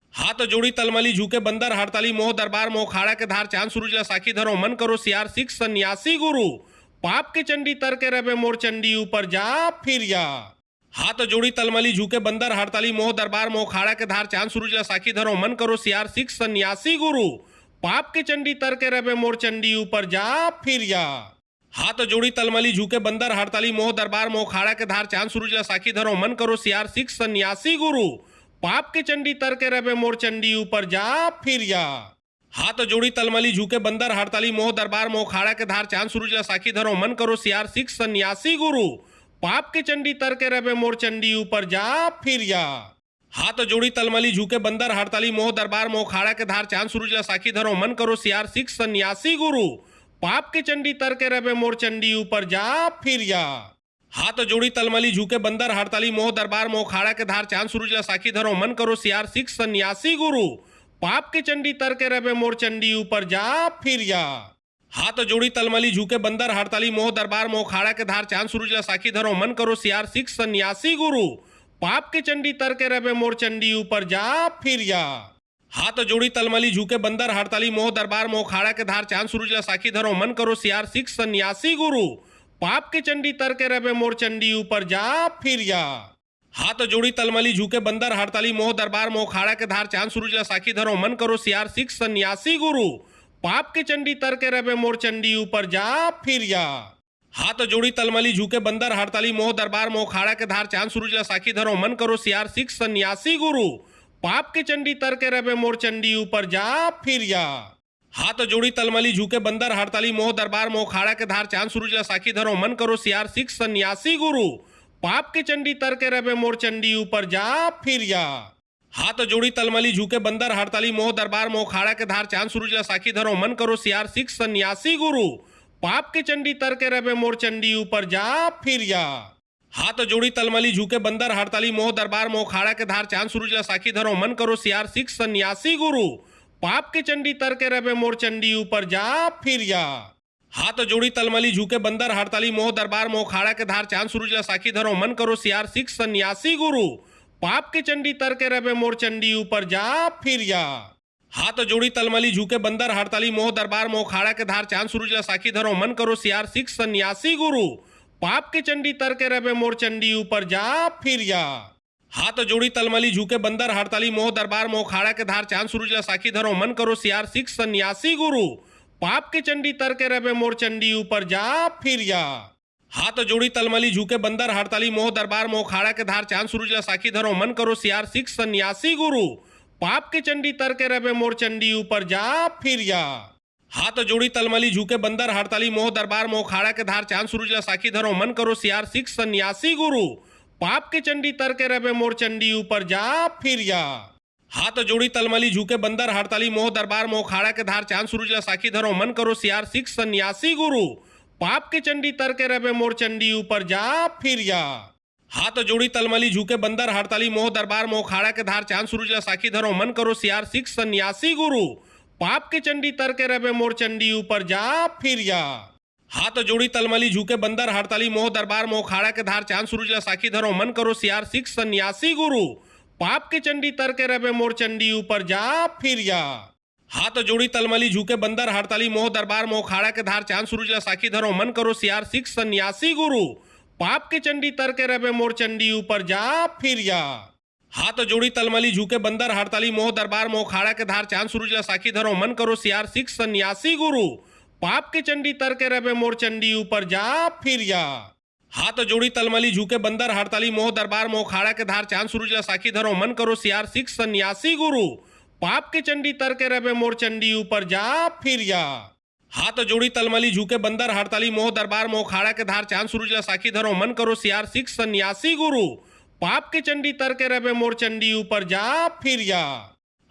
हाथ जोड़ी तलमली झुके बंदर हड़ताली मोह दरबार मोह खाड़ा के धार चांद सूरज ला साखी धरो मन करो सियार सिख सन्यासी गुरु पाप के चंडी तर के रबे मोर चंडी ऊपर जा फिर या। हाथ जोड़ी तलमली झुके बंदर हड़ताली मोह दरबार मोह खाड़ा के धार चांद सूरज ला साखी धरो मन करो सियार सिख सन्यासी गुरु पाप के चंडी तर के रबे मोर चंडी ऊपर जा फिर या। हाथ जोड़ी तलमली झुके बंदर हड़ताली मोह दरबार मोह खाड़ा के धार चांद सूरज ला साखी धरो मन करो सियार सिख सन्यासी गुरु पाप के चंडी तर के रबे मोर चंडी ऊपर जा फिर या। हाथ जोड़ी तलमली झुके बंदर हड़ताली मोह दरबार मोह खाड़ा के धार चांद सूरज ला साखी धरो मन करो सियार सिख सन्यासी गुरु पाप के चंडी तर के रबे मोर चंडी ऊपर जा फिर या। हाथ जोड़ी तलमली झुके बंदर हड़ताली मोह दरबार मोह खाड़ा के धार चांद सूरज ला साखी धरो मन करो सियार सिख सन्यासी गुरु पाप के चंडी तर के रबे मोर चंडी ऊपर जा फिर या। हाथ जोड़ी तलमली झुके बंदर हड़ताली मोह दरबार मोह खाड़ा के धार चांद सूरज ला साखी धरो मन करो सियार सिख सन्यासी गुरु पाप के चंडी तर के रबे मोर चंडी ऊपर जा फिर या। हाथ जोड़ी तलमली झुके बंदर हड़ताली मोह दरबार मोह खाड़ा के धार चांद सूरज ला साखी धरो मन करो सियार सिख सन्यासी गुरु पाप के चंडी तर के रबे मोर चंडी ऊपर जा फिर या। हाथ जोड़ी तलमली झुके बंदर हड़ताली मोह दरबार मोह खाड़ा के धार चांद सूरज ला साखी धरो मन करो सियार सिख सन्यासी गुरु पाप के चंडी तर के रबे मोर चंडी ऊपर जा फिर या। हाथ जोड़ी तलमली झुके बंदर हड़ताली मोह दरबार मोह खाड़ा के धार चांद सूरज ला साखी धरो मन करो सियार सिख सन्यासी गुरु पाप के चंडी तर के रबे मोर चंडी ऊपर जा फिर या। हाथ जोड़ी तलमली झुके बंदर हड़ताली मोह दरबार मोह खाड़ा के धार चांद सूरज ला साखी धरो मन करो सियार सिख सन्यासी गुरु पाप के चंडी तर के रबे मोर चंडी ऊपर जा फिर या। हाथ जोड़ी तलमली झुके बंदर हड़ताली मोह दरबार मोह खाड़ा के धार चांद सूरज ला साखी धरो मन करो सियार सिख सन्यासी गुरु पाप के चंडी तर के रबे मोर चंडी ऊपर जा फिर या। हाथ जोड़ी तलमली झुके बंदर हड़ताली मोह दरबार मोह खाड़ा के धार चांद सूरज ला साखी धरो मन करो सियार सिख सन्यासी गुरु पाप के चंडी तर के रवे मोर चंडी ऊपर जा फिर जा। हाथ जोड़ी तलमली झुके बंदर हड़ताली मोह दरबार मोह खाड़ा के धार चांद सूरज ला साखी धरो मन करो सियार सिख सन्यासी गुरु। पाप के चंडी तर के रवे मोर चंडी ऊपर जा फिर जा। हाथ जोड़ी तलमली झुके बंदर हड़ताली मोह दरबार मोह खाड़ा के धार चांद सूरज ला साखी धरो मन करो सियार सिख सन्यासी गुरु। पाप के चंडी तर के रवे मोर चंडी ऊपर जा फिर जा। हाथ जोड़ी तलमली झुके बंदर हड़ताली मोह दरबार मोह खाड़ा के धार चांद सूरज ला साखी धरो मन करो सियार सिख सन्यासी गुरु। पाप के चंडी तर के रवे मोर चंडी ऊपर जा फिर जा। हाथ जोड़ी तलमली झुके बंदर हड़ताली मोह दरबार मोह खाड़ा के धार चांद सूरज ला साखी धरो मन करो सियार सिख सन्यासी गुरु। पाप के चंडी तर के रवे मोर चंडी ऊपर जा फिर जा। हाथ जोड़ी तलमली झुके बंदर हड़ताली मोह दरबार मोह खाड़ा के धार चांद सूरज ला साखी धरो मन करो सियार सिख सन्यासी गुरु। पाप के चंडी तर के रवे मोर चंडी ऊपर जा फिर जा। हाथ जोड़ी तलमली झुके बंदर हड़ताली मोह दरबार मोह खाड़ा के धार चांद सूरज ला साखी धरो मन करो सियार सिख सन्यासी गुरु। पाप के चंडी तर के रवे मोर चंडी ऊपर जा फिर जा। हाथ जोड़ी तलमली झुके बंदर हड़ताली मोह दरबार मोह खाड़ा के धार चांद सूरज ला साखी धरो मन करो सियार सिख सन्यासी गुरु। पाप के चंडी तर के रवे मोर चंडी ऊपर जा फिर जा। हाथ जोड़ी तलमली झुके बंदर हड़ताली मोह दरबार मोह खाड़ा के धार चांद सूरज ला साखी धरो मन करो सियार सिख सन्यासी गुरु। पाप के चंडी तर के रवे मोर चंडी ऊपर जा फिर जा। हाथ जोड़ी तलमली झुके बंदर हड़ताली मोह दरबार मोह खाड़ा के धार चांद सूरज ला साखी धरो मन करो सियार सिख सन्यासी गुरु। पाप के चंडी तर के रवे मोर चंडी ऊपर जा फिर जा। हाथ जोड़ी तलमली झुके बंदर हड़ताली मोह दरबार मोह खाड़ा के धार चांद सूरज ला साखी धरो मन करो सियार सिख सन्यासी गुरु। पाप के चंडी तर के रवे मोर चंडी ऊपर जा फिर जा। हाथ जोड़ी तलमली झुके बंदर हड़ताली मोह दरबार मोह खाड़ा के धार चांद सूरज ला साखी धरो मन करो सियार सिख सन्यासी गुरु। पाप के चंडी तर के रवे मोर चंडी ऊपर जा फिर जा। हाथ जोड़ी तलमली झुके बंदर हड़ताली मोह दरबार मोह खाड़ा के धार चांद सूरज ला साखी धरो मन करो सियार सिख सन्यासी गुरु। पाप के चंडी तर के रवे मोर चंडी ऊपर जा फिर जा। हाथ जोड़ी तलमली झुके बंदर हड़ताली मोह दरबार मोह खाड़ा के धार चांद सूरज ला साखी धरो मन करो सियार सिख सन्यासी गुरु। पाप के चंडी तर के रवे मोर चंडी ऊपर जा फिर जा।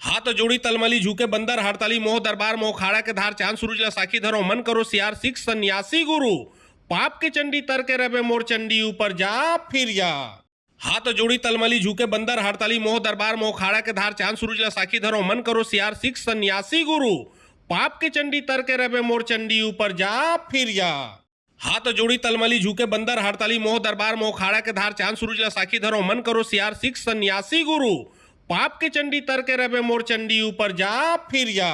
हाथ जोड़ी तलमली झुके बंदर हड़ताली मोह दरबार मोह खाड़ा के धार चांद सूरज ला साखी धरो मन करो सियार सिख सन्यासी गुरु। पाप के चंडी तर के रवे मोर चंडी ऊपर जा फिर जा। हाथ जोड़ी तलमली झुके बंदर हड़ताली मोह दरबार मोह खाड़ा के धार चांद सूरज ला साखी धरो मन करो सियार सिख सन्यासी गुरु। पाप के चंडी तर के रवे मोर चंडी ऊपर जा फिर जा। हाथ जोड़ी तलमली झुके बंदर हड़ताली मोह दरबार मोह खाड़ा के धार चांद सूरज ला साखी धरो मन करो सियार सिख सन्यासी गुरु। पाप के चंडी तर के रवे मोर चंडी ऊपर जा फिर जा।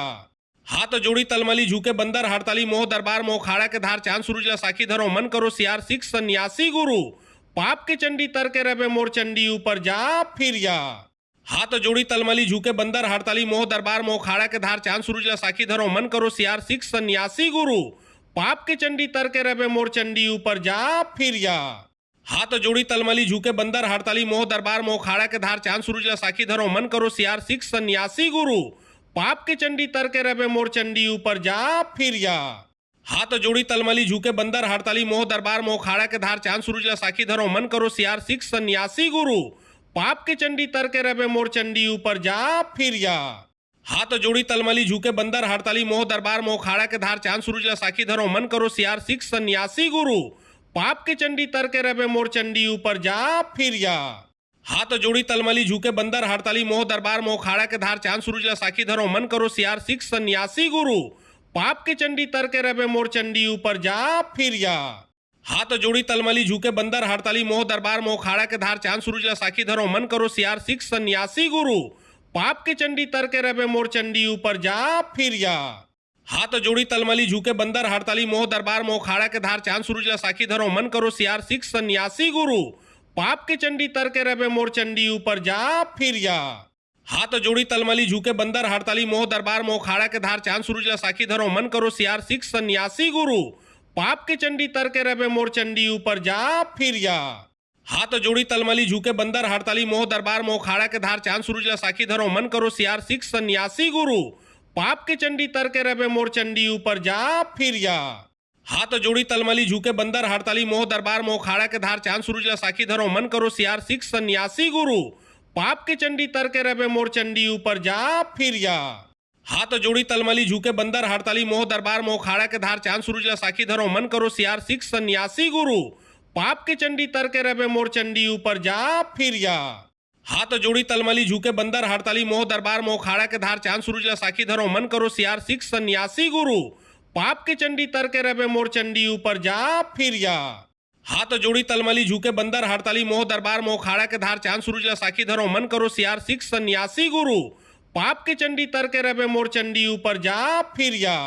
हाथ जोड़ी तलमली झुके बंदर हड़ताली मोह दरबार मोह खाड़ा के धार चांद सूरज ला साखी धरो मन करो सियार सिख सन्यासी गुरु। पाप के चंडी तर के रवे मोर चंडी ऊपर जा फिर जा। हाथ जोड़ी तलमली झुके बंदर हड़ताली मोह दरबार मोह खाड़ा के धार चांद सूरज ला साखी धरो मन करो सियार सिख सन्यासी गुरु। पाप के चंडी तर के रवे मोर चंडी ऊपर जा फिर जा। हाथ जोड़ी तलमली झुके बंदर हड़ताली मोह दरबार मोह खाड़ा के धार चांद सूरज ला साखी धरो मन करो सियार सिख सन्यासी गुरु। पाप के चंडी तर के रवे मोर चंडी ऊपर जा फिर जा। हाथ जोड़ी तलमली झुके बंदर हड़ताली मोह दरबार मोह खाड़ा के धार चांद सूरज ला साखी धरो मन करो सियार सिख सन्यासी गुरु। पाप के चंडी तर के रवे मोर चंडी ऊपर जा फिर जा। हाथ जोड़ी तलमली झुके बंदर हड़ताली मोह दरबार मोह खाड़ा के धार चांद सूरज ला साखी धरो मन करो सियार सिख सन्यासी गुरु। पाप के चंडी तर के रवे मोर चंडी ऊपर जा फिर जा। हाथ जोड़ी तलमली झुके बंदर हड़ताली मोह दरबार मोह खाड़ा के धार चांद सूरज ला साखी धरो मन करो सियार सिख सन्यासी गुरु। पाप के चंडी तर के रवे मोर चंडी ऊपर जा फिर जा। हाथ जोड़ी तलमली झुके बंदर हड़ताली मोह दरबार मोह खाड़ा के धार चांद सूरज ला साखी धरो मन करो सियार सिख सन्यासी गुरु। पाप के चंडी तर के रवे मोर चंडी ऊपर जा फिर जा। हाथ जोड़ी तलमली झुके बंदर हड़ताली मोह दरबार मोह खाड़ा के धार चांद सूरज ला साखी धरो मन करो सियार सिख सन्यासी गुरु। पाप के चंडी तर के रवे मोर चंडी ऊपर जा फिर जा। हाथ जोड़ी तलमली झुके बंदर हड़ताली मोह दरबार मोह खाड़ा के धार चांद सूरज ला साखी धरो मन करो सियार सिख सन्यासी गुरु। पाप के चंडी तर के रवे मोर चंडी ऊपर जा फिर जा। हाथ जोड़ी तलमली झुके बंदर हड़ताली मोह दरबार मोह खाड़ा के धार चांद सूरज ला साखी धरो मन करो सियार सिख सन्यासी गुरु। पाप के चंडी तर के रवे मोर चंडी ऊपर जा फिर जा। हाथ जोड़ी तलमली झुके बंदर हड़ताली मोह दरबार मोह खाड़ा के धार चांद सूरज ला साखी धरो मन करो सियार सिख सन्यासी गुरु। पाप के चंडी तर के रवे मोर चंडी ऊपर जा फिर जा। हाथ जोड़ी तलमली झुके बंदर हड़ताली मोह दरबार मोह खाड़ा के धार चांद सूरज साखी धरो मन करो सियार सिख सन्यासी गुरु पाप के चंडी तर के रबे मोर चंडी ऊपर जा फिर जा। हाथ जोड़ी तलमली झुके बंदर हड़ताली मोह दरबार मोह खाड़ा के धार चांद सूरज साखी धरो मन करो सियार सिख सन्यासी गुरु पाप के चंडी तर के रबे मोर चंडी ऊपर जा फिर जा। हाथ जोड़ी तलमली झुके बंदर हड़ताली मोह दरबार मोह खाड़ा के धार चांद सूरज साखी धरो मन करो सियार सिख सन्यासी गुरु पाप के चंडी तर के रबे मोर चंडी ऊपर जा फिर जा।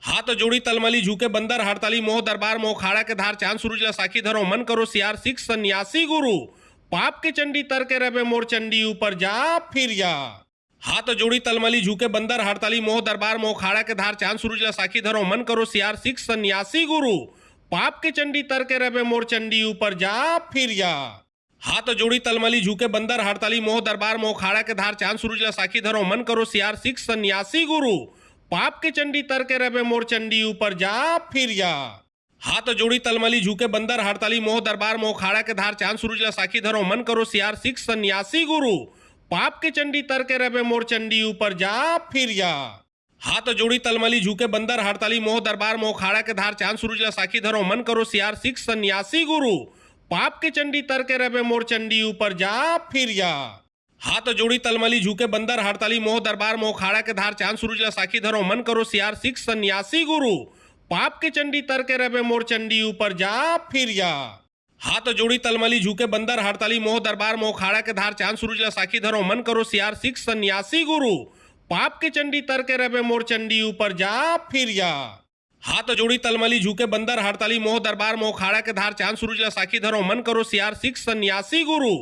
हाथ जोड़ी तलमली झुके बंदर हड़ताली मोह दरबार मोह खाड़ा के धार चांद सूरज साखी धरो मन करो सियार सिख सन्यासी गुरु पाप के चंडी तर के रबे मोर चंडी ऊपर जा फिर जा। हाथ जोड़ी तलमली झुके बंदर हड़ताली मोह दरबार मोह खाड़ा के धार चांद सूरज साखी धरो मन करो सियार सिख सन्यासी गुरु पाप के चंडी तर के रबे मोर चंडी ऊपर जा फिर जा। हाथ जोड़ी तलमली झुके बंदर हड़ताली मोह दरबार मोह खाड़ा के धार चांद सूरज साखी धरो मन करो सियार सिख सन्यासी गुरु पाप के चंडी तर के रबे मोर चंडी ऊपर जा फिर जा। हाथ जोड़ी तलमली झुके बंदर हड़ताली मोह दरबार मोह खाड़ा के धार चांद सूरज साखी धरो मन करो सियार सिख सन्यासी गुरु पाप के चंडी तर के रबे मोर चंडी ऊपर जा फिर जा। हाथ जोड़ी तलमली झुके बंदर हड़ताली मोह दरबार मोह खाड़ा के धार चांद सूरज साखी धरो मन करो सियार सिख सन्यासी गुरु पाप के चंडी तर के रबे मोर चंडी ऊपर जा फिर जा। हाथ जोड़ी तलमली झुके बंदर हड़ताली मोह दरबार मोह खाड़ा के धार चांद सूरज साखी धरो मन करो सियार सिख सन्यासी गुरु पाप के चंडी तर के रबे मोर चंडी ऊपर जा फिर जा। हाथ जोड़ी तलमली झुके बंदर हड़ताली मोह दरबार मोह खाड़ा के धार चांद सूरज साखी धरो मन करो सियार सिख सन्यासी गुरु पाप के चंडी तर के रबे मोर चंडी ऊपर जा फिर जा। हाथ जोड़ी तलमली झुके बंदर हड़ताली मोह दरबार मोह खाड़ा के धार चांद सूरज साखी धरो मन करो सियार सिख सन्यासी गुरु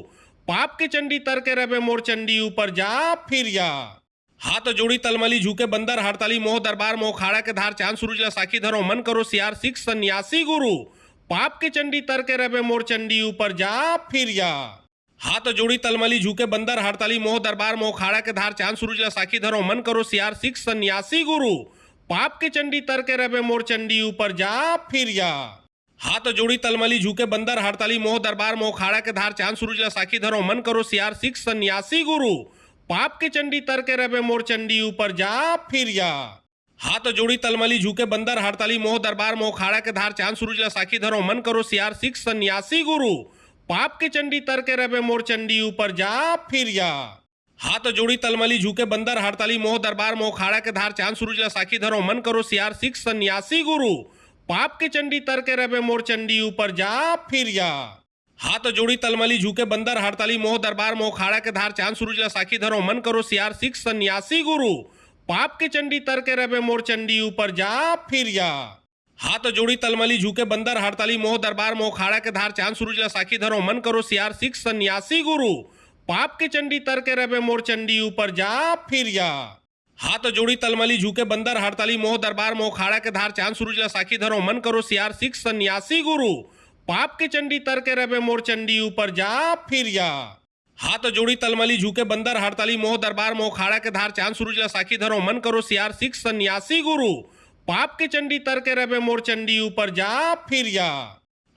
पाप के चंडी तर के रबे मोर चंडी ऊपर जा फिर जा। हाथ जोड़ी तलमली झुके बंदर हड़ताली मोह दरबार मोह खाड़ा के धार चांद सूरज साखी धरो मन करो सियार सिख सन्यासी गुरु पाप के चंडी तर के रबे मोर चंडी ऊपर जा फिर जा। हाथ जोड़ी तलमली झुके बंदर हड़ताली मोह दरबार मोह खाड़ा के धार चांद सूरज साखी धरो मन करो सियार सिख सन्यासी गुरु पाप के चंडी तर के रबे मोर चंडी ऊपर जा फिर जा। हाथ जोड़ी तलमली झुके बंदर हड़ताली मोह दरबार मोह खाड़ा के धार चांद सूरज साखी धरो मन करो सियार सिख सन्यासी गुरु पाप के चंडी तर के रबे मोर चंडी ऊपर जा फिर जा। हाथ जोड़ी तलमली झुके बंदर हड़ताली मोह दरबार मोह खाड़ा के धार चांद सूरज साखी धरो मन करो सियार सिख सन्यासी गुरु पाप के चंडी तर के रबे मोर चंडी ऊपर जा फिर जा। हाथ जोड़ी तलमली झुके बंदर हड़ताली मोह दरबार मोह खाड़ा के धार चांद सूरज साखी धरो मन करो सियार सिख सन्यासी गुरु पाप के चंडी तर के रबे मोर चंडी ऊपर जा फिर जा। हाथ जोड़ी तलमली झुके बंदर हड़ताली मोह दरबार मोह खाड़ा के धार चांद सूरज साखी धरो मन करो सियार सिख सन्यासी गुरु पाप के चंडी तर के रबे मोर चंडी ऊपर जा फिर जा। हाथ जोड़ी तलमली झुके बंदर हड़ताली मोह दरबार मोह खाड़ा के धार चांद सूरज साखी धरो मन करो सियार सिख सन्यासी गुरु पाप के चंडी तर के रबे मोर चंडी ऊपर जा फिर जा। हाथ जोड़ी तलमली झुके बंदर हड़ताली मोह दरबार मोह खाड़ा के धार चांद सूरज साखी धरो मन करो सियार सिख सन्यासी गुरु पाप के चंडी तर के रबे मोर चंडी ऊपर जा फिर जा। हाथ जोड़ी तलमली झुके बंदर हड़ताली मोह दरबार मोह खाड़ा के धार चांद सूरज साखी धरो मन करो सियार सिख सन्यासी गुरु पाप के चंडी तर के रबे मोर चंडी ऊपर जा फिर जा।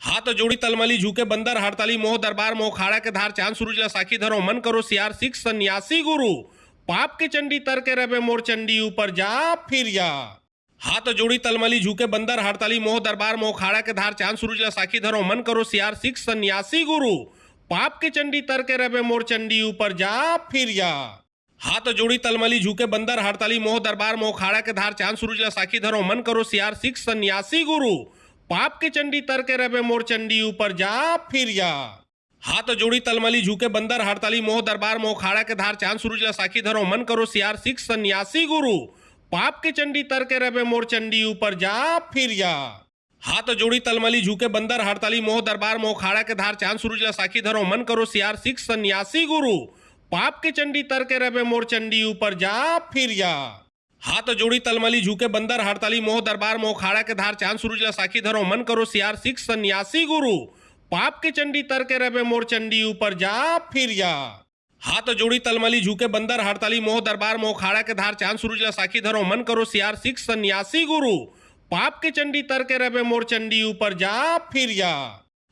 हाथ जोड़ी तलमली झुके बंदर हड़ताली मोह दरबार मोह खाड़ा के धार चांद सूरज साखी धरो मन करो सियार सिख सन्यासी गुरु पाप के चंडी तर के रबे मोर चंडी ऊपर जा फिर जा। हाथ जोड़ी तलमली झुके बंदर हड़ताली मोह दरबार मोह खाड़ा के धार चांद सूरज साखी धरो मन करो सियार सिख सन्यासी गुरु पाप के चंडी तर के रबे मोर चंडी ऊपर जा फिर जा। हाथ जोड़ी तलमली झुके बंदर हड़ताली मोह दरबार मोह खाड़ा के धार चांद सूरज साखी धरो मन करो सियार सिख सन्यासी गुरु पाप के चंडी तर के रबे मोर चंडी ऊपर जा फिर जा। हाथ जोड़ी तलमली झुके बंदर हड़ताली मोह दरबार मोह खाड़ा के धार चांद सूरज साखी धरो मन करो सियार सिख सन्यासी गुरु पाप के चंडी तर के रबे मोर चंडी ऊपर जा फिर जा। हाथ जोड़ी तलमली झुके बंदर हड़ताली मोह दरबार मोह खाड़ा के धार चांद सूरज साखी धरो मन करो सियार सिख सन्यासी गुरु पाप के चंडी तर के रबे मोर चंडी ऊपर जा फिर जा। हाथ जोड़ी तलमली झुके बंदर हड़ताली मोह दरबार मोह खाड़ा के धार चांद सूरज साखी धरो मन करो सियार सिख सन्यासी गुरु पाप के चंडी तर के रबे मोर चंडी ऊपर जा फिर जा। हाथ जोड़ी तलमली झुके बंदर हड़ताली मोह दरबार मोह खाड़ा के धार चांद सूरज साखी धरो मन करो सियार सिख सन्यासी गुरु पाप के चंडी तर के रबे मोर चंडी ऊपर जा फिर जा।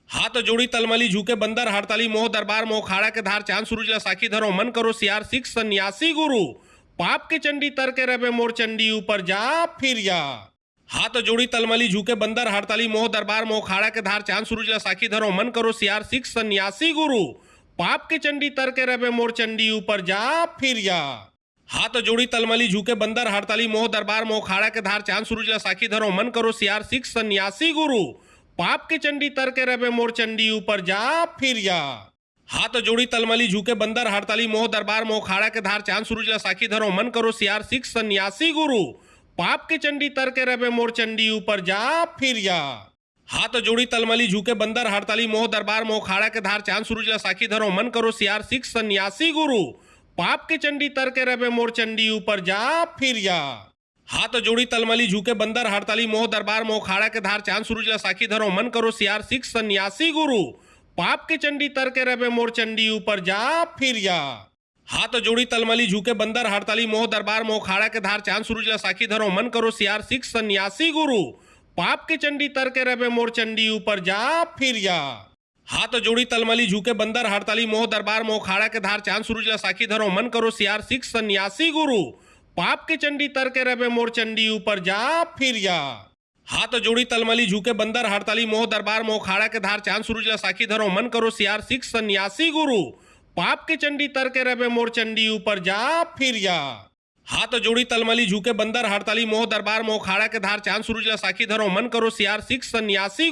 हाथ जोड़ी तलमली झुके बंदर हड़ताली मोह दरबार मोह खाड़ा के धार चांद सूरज साखी धरो मन करो सियार सिख सन्यासी गुरु पाप के चंडी तर के रवे मोर चंडी ऊपर जा फिर जा। हाथ जोड़ी तलमली झुके बंदर हड़ताली मोह दरबार मोह खाड़ा के धार चांद सूरज ला साखी धरो मन करो सियार सिख सन्यासी गुरु। पाप के चंडी तर के रवे मोर चंडी ऊपर जा फिर जा। हाथ जोड़ी तलमली झुके बंदर हड़ताली मोह दरबार मोह खाड़ा के धार चांद सूरज ला साखी धरो मन करो सियार सिख सन्यासी गुरु। पाप के चंडी तर के रवे मोर चंडी ऊपर जा फिर जा। हाथ जोड़ी तलमली झुके बंदर हड़ताली मोह दरबार मोह खाड़ा के धार चांद सूरज ला साखी धरो मन करो सियार सिख सन्यासी गुरु। पाप के चंडी तर के रवे मोर चंडी ऊपर जा फिर जा। हाथ जोड़ी तलमली झुके बंदर हड़ताली मोह दरबार मोह खाड़ा के धार चांद सूरज ला साखी धरो मन करो सियार सिख सन्यासी गुरु। पाप के चंडी तर के रवे मोर चंडी ऊपर जा फिर जा। हाथ जोड़ी तलमली झुके बंदर हड़ताली मोह दरबार मोह खाड़ा के धार चांद सूरज ला साखी धरो मन करो सियार सिख सन्यासी गुरु। पाप के चंडी तर के रवे मोर चंडी ऊपर जा फिर जा। हाथ जोड़ी तलमली झुके बंदर हड़ताली मोह दरबार मोह खाड़ा के धार चांद सूरज ला साखी धरो मन करो सियार सिख सन्यासी गुरु। पाप के चंडी तर के रवे मोर चंडी ऊपर जा फिर जा। हाथ जोड़ी तलमली झुके बंदर हड़ताली मोह दरबार मोह खाड़ा के धार चांद सूरज ला साखी धरो मन करो सियार सिख सन्यासी गुरु। पाप के चंडी तर के रवे मोर चंडी ऊपर जा फिर जा। हाथ जोड़ी तलमली झुके बंदर हड़ताली मोह दरबार मोह खाड़ा के धार चांद सूरज ला साखी धरो मन करो सियार सिख सन्यासी गुरु। पाप के चंडी तर के रवे मोर चंडी ऊपर जा फिर जा। हाथ जोड़ी तलमली झुके बंदर हड़ताली मोह दरबार मोह खाड़ा के धार चांद सूरज ला साखी धरो मन करो सियार सिख सन्यासी गुरु।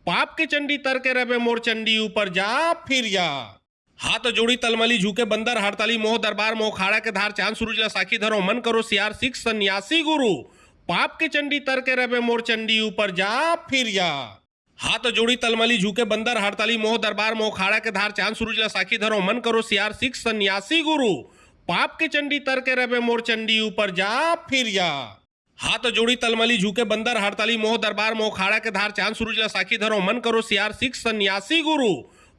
पाप के चंडी तर के रवे मोर चंडी ऊपर जा फिर जा। हाथ जोड़ी तलमली झुके बंदर हड़ताली मोह दरबार मोह खाड़ा के धार चांद सूरज ला साखी धरो मन करो सियार सिख सन्यासी गुरु। पाप के चंडी तर के रवे मोर चंडी ऊपर जा फिर जा। हाथ जोड़ी तलमली झुके बंदर हड़ताली मोह दरबार मोह खाड़ा के धार चांद सूरज ला साखी धरो मन करो सियार सिख सन्यासी गुरु। पाप के चंडी तर के रवे मोर चंडी ऊपर जा फिर जा। हाथ जोड़ी तलमली झुके बंदर हड़ताली मोह दरबार मोह खाड़ा के धार चांद सूरज ला साखी धरो मन करो सियार सिख सन्यासी गुरु।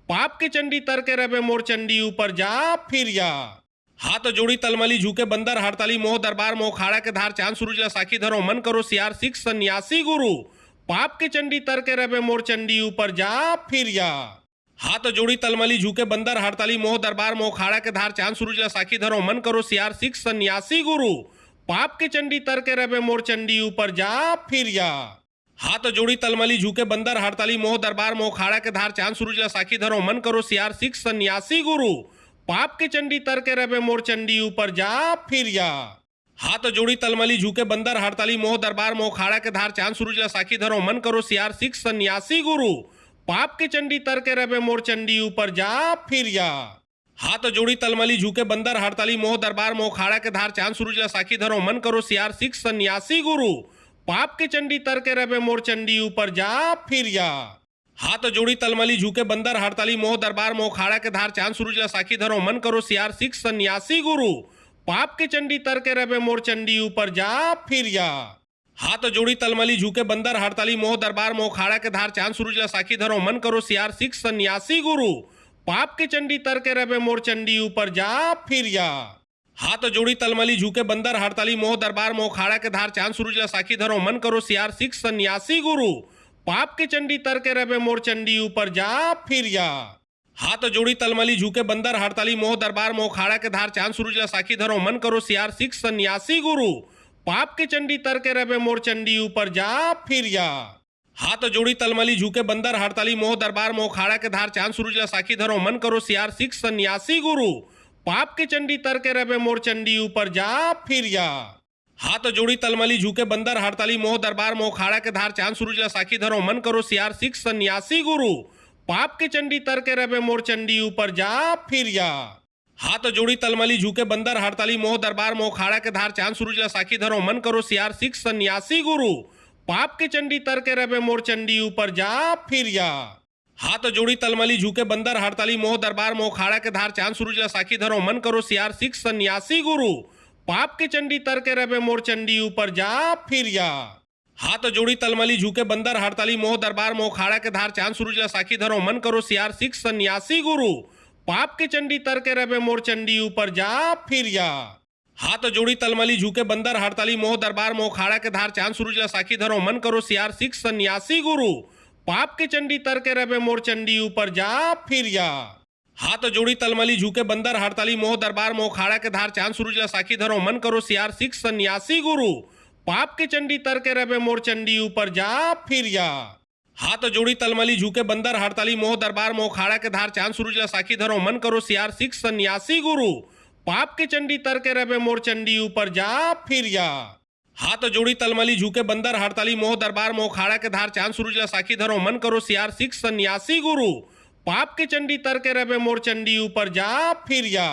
पाप के चंडी तर के रवे मोर चंडी ऊपर जा फिर जा। हाथ जोड़ी तलमली झुके बंदर हड़ताली मोह दरबार मोह खाड़ा के धार चांद सूरज ला साखी धरो मन करो सियार सिख सन्यासी गुरु। पाप के चंडी तर के रवे मोर चंडी ऊपर जा फिर जा। हाथ जोड़ी तलमली झुके बंदर हड़ताली मोह दरबार मोह खाड़ा के धार चांद सूरज ला साखी धरो मन करो सियार सिख सन्यासी गुरु। पाप के चंडी तर के रवे मोर चंडी ऊपर जा फिर जा। हाथ जोड़ी तलमली झुके बंदर हड़ताली मोह दरबार मोह खाड़ा के धार चांद सूरज ला साखी धरो मन करो सियार सिख सन्यासी गुरु। पाप के चंडी तर के रवे मोर चंडी ऊपर जा फिर जा। हाथ जोड़ी तलमली झुके बंदर हड़ताली मोह दरबार मोह खाड़ा के धार चांद सूरज ला साखी धरो मन करो सियार सिख सन्यासी गुरु। पाप के चंडी तर के रवे मोर चंडी ऊपर जा फिर जा। हाथ जोड़ी तलमली झुके बंदर हड़ताली मोह दरबार मोह खाड़ा के धार चांद सूरज ला साखी धरो मन करो सियार सिख सन्यासी गुरु। पाप के चंडी तर के रवे मोर चंडी ऊपर जा फिर जा। हाथ जोड़ी तलमली झुके बंदर हड़ताली मोह दरबार मोह खाड़ा के धार चांद सूरज ला साखी धरो मन करो सियार सिख सन्यासी गुरु। पाप के चंडी तर के रवे मोर चंडी ऊपर जा फिर जा। हाथ जोड़ी तलमली झुके बंदर हड़ताली मोह दरबार मोह खाड़ा के धार चांद सूरज ला साखी धरो मन करो सियार सिख सन्यासी गुरु। पाप के चंडी तर के रवे मोर चंडी ऊपर जा फिर जा। हाथ जोड़ी तलमली झुके बंदर हड़ताली मोह दरबार मोह खाड़ा के धार चांद सूरज ला साखी धरो मन करो सियार सिख सन्यासी गुरु। पाप के चंडी तर के रवे मोर चंडी ऊपर जा फिर जा। हाथ जोड़ी तलमली झुके बंदर हड़ताली मोह दरबार मोह खाड़ा के धार चांद सूरज ला साखी धरो मन करो सियार सिख सन्यासी गुरु। पाप के चंडी तर के रवे मोर चंडी ऊपर जा फिर जा। हाथ जोड़ी तलमली झुके बंदर हड़ताली मोह दरबार मोह खाड़ा के धार चांद सूरज ला साखी धरो मन करो सियार सिख सन्यासी गुरु। पाप के चंडी तर के रवे मोर चंडी ऊपर जा फिर जा। हाथ जोड़ी तलमली झुके बंदर हड़ताली मोह दरबार मोह खाड़ा के धार चांद सूरज ला साखी धरो मन करो सियार सिख सन्यासी गुरु। पाप के चंडी तर के रवे मोर चंडी ऊपर जा फिर जा। हाथ जोड़ी तलमली झुके बंदर हड़ताली मोह दरबार मोह खाड़ा के धार चांद सूरज ला साखी धरो मन करो सियार सिख सन्यासी गुरु। पाप के चंडी तर के रवे मोर चंडी ऊपर जा फिर जा। हाथ जोड़ी तलमली झुके बंदर हड़ताली मोह दरबार मोह खाड़ा के धार चांद सूरज ला साखी धरो मन करो सियार सिख सन्यासी गुरु। पाप के चंडी तर के रवे मोर चंडी ऊपर जा फिर जा। हाथ जोड़ी तलमली झुके बंदर हड़ताली मोह दरबार मोह खाड़ा के धार चांद सूरज ला साखी धरो मन करो सियार सिख सन्यासी गुरु। पाप के चंडी तर के रवे मोर चंडी ऊपर जा फिर जा। हाथ जोड़ी तलमली झुके बंदर हड़ताली मोह दरबार मोह खाड़ा के धार चांद सूरज ला साखी धरो मन करो सियार सिख सन्यासी गुरु। पाप के चंडी तर के रवे मोर चंडी ऊपर जा फिर जा। हाथ जोड़ी तलमली झुके बंदर हड़ताली मोह दरबार मोह खाड़ा के धार चांद सूरज ला साखी धरो मन करो सियार सिख सन्यासी गुरु पाप के चंडी तर के रबे मोर चंडी ऊपर जा फिर जा। हाथ जोड़ी तलमली झुके बंदर हड़ताली मोह दरबार मोह खाड़ा के धार चांद सूरज ला साखी धरो मन करो सियार सिख सन्यासी गुरु पाप के चंडी तर के रबे मोर चंडी ऊपर जा फिर जा। हाथ जोड़ी तलमली झुके बंदर हड़ताली मोह दरबार मोह खाड़ा के धार चांद सूरज ला साखी धरो मन करो सियार सिख सन्यासी गुरु पाप के चंडी तर के रबे मोर चंडी ऊपर जा फिर जा।